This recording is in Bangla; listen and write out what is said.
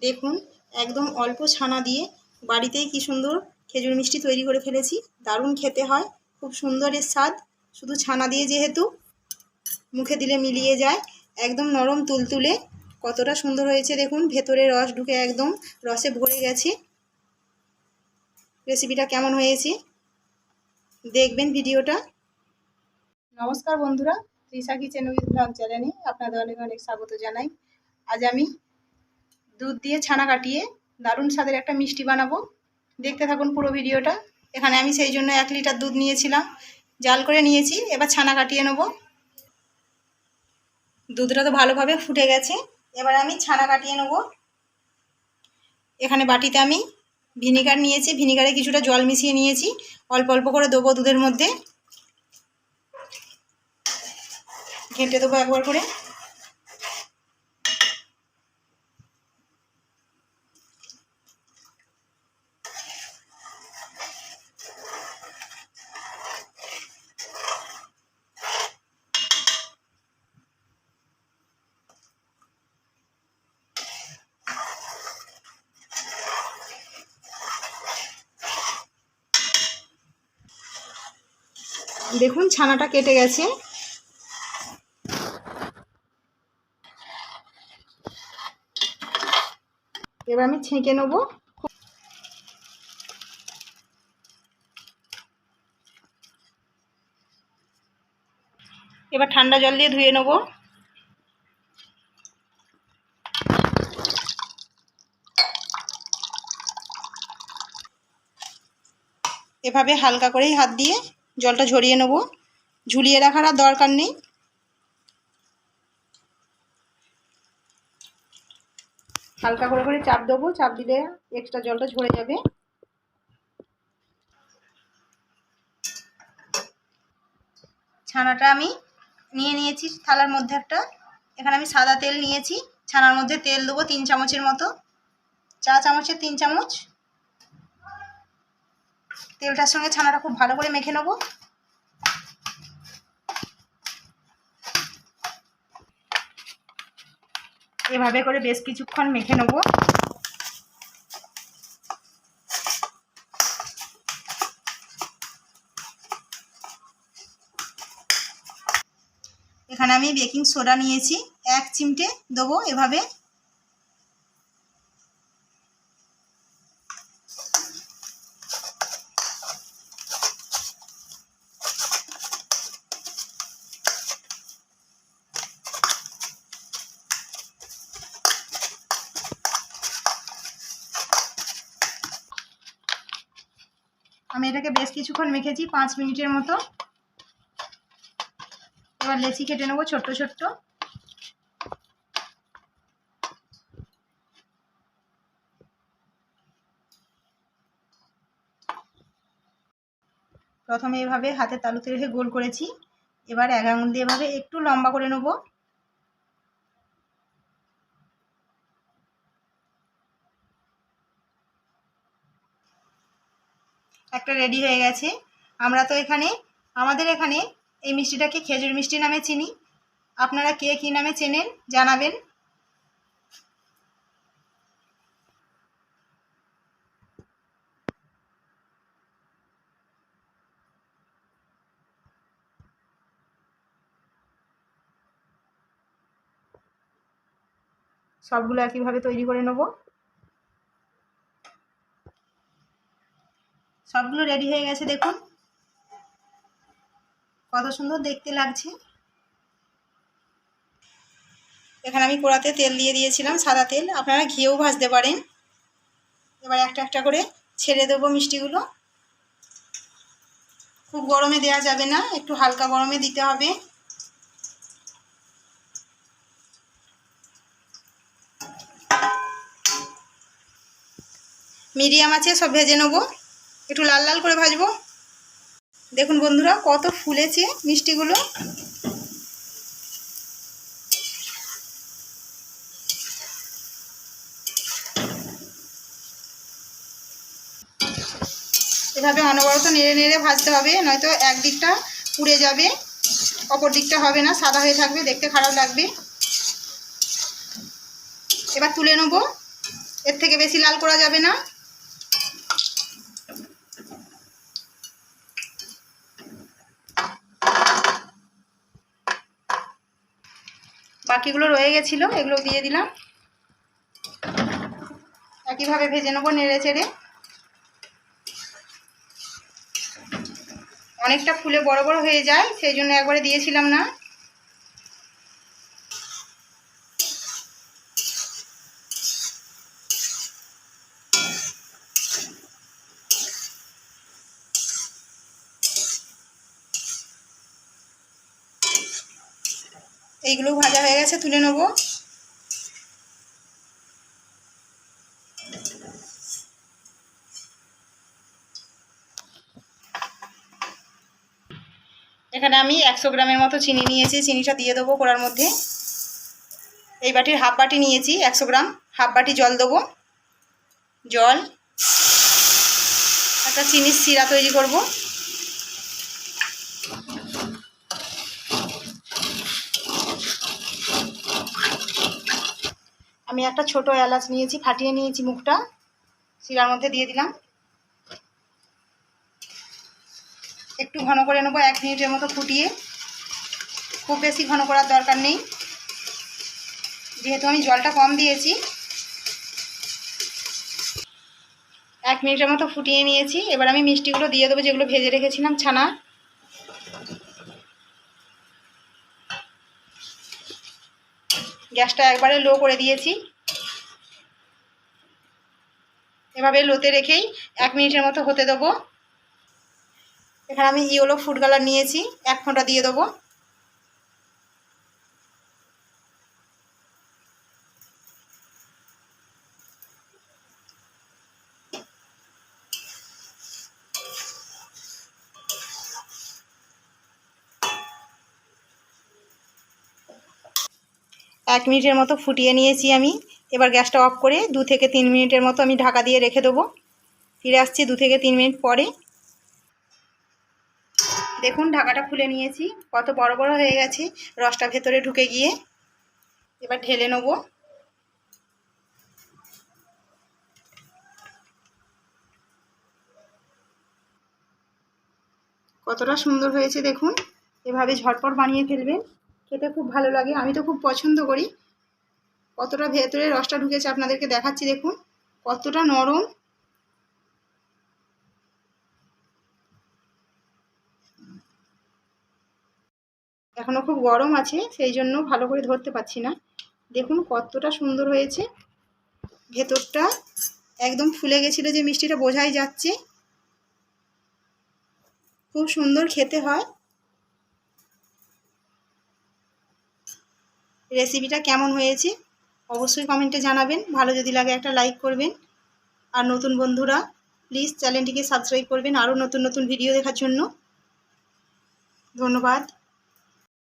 দেখুন একদম অল্প ছানা দিয়ে বাড়িতেই কি সুন্দর খেজুর মিষ্টি তৈরি করে ফেলেছি। দারুণ খেতে হয়, খুব সুন্দর এর স্বাদ। শুধু ছানা দিয়ে যেহেতু মুখে দিলে মিলিয়ে যায়, একদম নরম তুলতুলে, কতটা সুন্দর হয়েছে দেখুন। ভেতরে রস ঢুকে একদম রসে ভরে গেছে। রেসিপিটা কেমন হয়েছে দেখবেন ভিডিওটা। নমস্কার বন্ধুরা, তৃষা কিচেন উইথ ব্লগ চ্যানেলে আপনাদের অনেক অনেক স্বাগত জানাই। আজ আমি দুধ দিয়ে ছানা কাটিয়ে দারুণ স্বাদের একটা মিষ্টি বানাবো। দেখতে থাকুন পুরো ভিডিওটা। এখানে আমি সেই জন্য 1 লিটার দুধ নিয়েছিলাম, জাল করে নিয়েছি। এবার ছানা কাটিয়ে নেব। দুধটা তো ভালোভাবে ফুটে গেছে, এবার আমি ছানা কাটিয়ে নেব। এখানে বাটিতে আমি ভিনিগার নিয়েছি, ভিনিগারে কিছুটা জল মিশিয়ে নিয়েছি। অল্প অল্প করে দেবো দুধের মধ্যে, ঘেঁটে দেবো একবার করে। দেখুন ছানাটা কেটে গেছে। এবার আমি ছেঁকে নেব। এবার ঠান্ডা জল দিয়ে ধুয়ে নেব। এভাবে হালকা করেই হাত দিয়ে জলটা ঝরিয়ে নেব, ঝুলিয়ে রাখার আর দরকার নেই। হালকা করে করে চাপ দেবো, চাপ দিলে এক্সট্রা জলটা ঝরে যাবে। ছানাটা আমি নিয়ে নিয়েছি থালার মধ্যে একটা। এখানে আমি সাদা তেল নিয়েছি, ছানার মধ্যে তেল দেবো 3 চামচের মতো, চা চামচের 3 চামচ। তেলটার সঙ্গে ছানাটা খুব ভালো করে মেখে নেব। এভাবে করে বেশ কিছুক্ষণ মেখে নেব। এখানে আমি বেকিং সোডা নিয়েছি, 1 চিমটে দেবো এভাবে। আমি এটাকে বেশ কিছুক্ষণ মেখেছি, 5 মিনিটের মতো। এবার লেচি কেটে নেবো ছোট্ট ছোট্ট। প্রথমে এভাবে হাতে তালুতে রেখে গোল করেছি, এবার 1 আঙুল দিয়ে এভাবে একটু লম্বা করে নেব। একটা রেডি হয়ে গেছে। আমরা তো আমাদের এখানে এই মিষ্টিটাকে খেজুর মিষ্টি নামে চিনি। আপনারা কে কী নামে চেনেন জানাবেন। সবগুলো একইভাবে তৈরি করে নেব। সবগুলো রেডি হয়ে গেছে, দেখুন কত সুন্দর দেখতে লাগছে। এখানে আমি কড়াতে তেল দিয়ে দিয়েছিলাম, সাদা তেল, আপনারা ঘিয়েও ভাজতে পারেন। এবার একটা একটা করে ছেড়ে দেবো মিষ্টিগুলো। খুব গরমে দেওয়া যাবে না, একটু হালকা গরমে দিতে হবে। মিডিয়াম আছে সব ভেজে নেবো, একটু লাল লাল করে ভাজবো। দেখুন বন্ধুরা কত ফুলেছে মিষ্টিগুলো। এভাবে অনবরত নেড়ে নেড়ে ভাজতে হবে, নয়তো এক দিকটা পুড়ে যাবে, অপর দিকটা হবে না, সাদা হয়ে থাকবে, দেখতে খারাপ লাগবে। এবার তুলে নেব। এর থেকে বেশি লাল করা যাবে না। বাকিগুলো রয়ে গেছিলো, এগুলো দিয়ে দিলাম। একইভাবে ভেজে নেবো নেড়ে চেড়ে। অনেকটা ফুলে বড় বড় হয়ে যায়, সেই জন্য একবারে দিয়েছিলাম না। এইগুলো ভাজা হয়ে গেছে, তুলে নেব। এখানে আমি 100 গ্রামের মতো চিনি নিয়েছি, চিনিটা দিয়ে দেবো কড়ার মধ্যে। এই বাটির হাফ বাটি নিয়েছি 100 গ্রাম, হাফ বাটি জল দেবো। জল, একটা চিনির শিরা তৈরি করব। আমি একটা ছোট এলাচ নিয়েছি, ফাটিয়ে নিয়েছি মুখটা, শিরার মধ্যে দিয়ে দিলাম। একটু ঘন করে নেবো, 1 মিনিটের মতো ফুটিয়ে। খুব বেশি ঘন করার দরকার নেই, যেহেতু আমি জলটা কম দিয়েছি। 1 মিনিটের মতো ফুটিয়ে নিয়েছি। এবার আমি মিষ্টিগুলো দিয়ে দেবো, যেগুলো ভেজে রেখেছিলাম ছানা। গ্যাসটা একবারে লো করে দিয়েছি। এভাবে লোতে রেখেই 1 মিনিটের মতো হতে দেবো। এখানে আমি ইয়েলো ফুড কালার নিয়েছি, 1 ফোঁটা দিয়ে দেবো। এক মিনিটের মতো ফুটিয়ে নিয়েছি আমি। এবার গ্যাসটা অফ করে 2 থেকে 3 মিনিটের মতো আমি ঢাকা দিয়ে রেখে দেবো। ফিরে আসছি 2 থেকে 3 মিনিট পরে। দেখুন ঢাকাটা খুলে নিয়েছি, কত বড় বড় হয়ে গেছে রসটা ভেতরে ঢুকে গিয়ে। এবার ঢেলে নেব। কতটা সুন্দর হয়েছে দেখুন। এভাবে ঝটপট বানিয়ে ফেলবেন, খেতে খুব ভালো লাগে, আমি তো খুব পছন্দ করি। কতটা ভেতরে রসটা ঢুকেছে আপনাদেরকে দেখাচ্ছি, দেখুন কতটা নরম। এখনো খুব গরম আছে, সেই জন্য ভালো করে ধরতে পারছি না। দেখুন কতটা সুন্দর হয়েছে, ভেতরটা একদম ফুলে গেছিলো যে মিষ্টিটা, বোঝাই যাচ্ছে। খুব সুন্দর খেতে হয়। রেসিপিটা কেমন হয়েছে অবশ্যই কমেন্টে জানাবেন। ভালো যদি লাগে একটা লাইক করবেন। আর নতুন বন্ধুরা প্লিজ চ্যানেলটিকে সাবস্ক্রাইব করবেন আরও নতুন নতুন ভিডিও দেখার জন্য। ধন্যবাদ।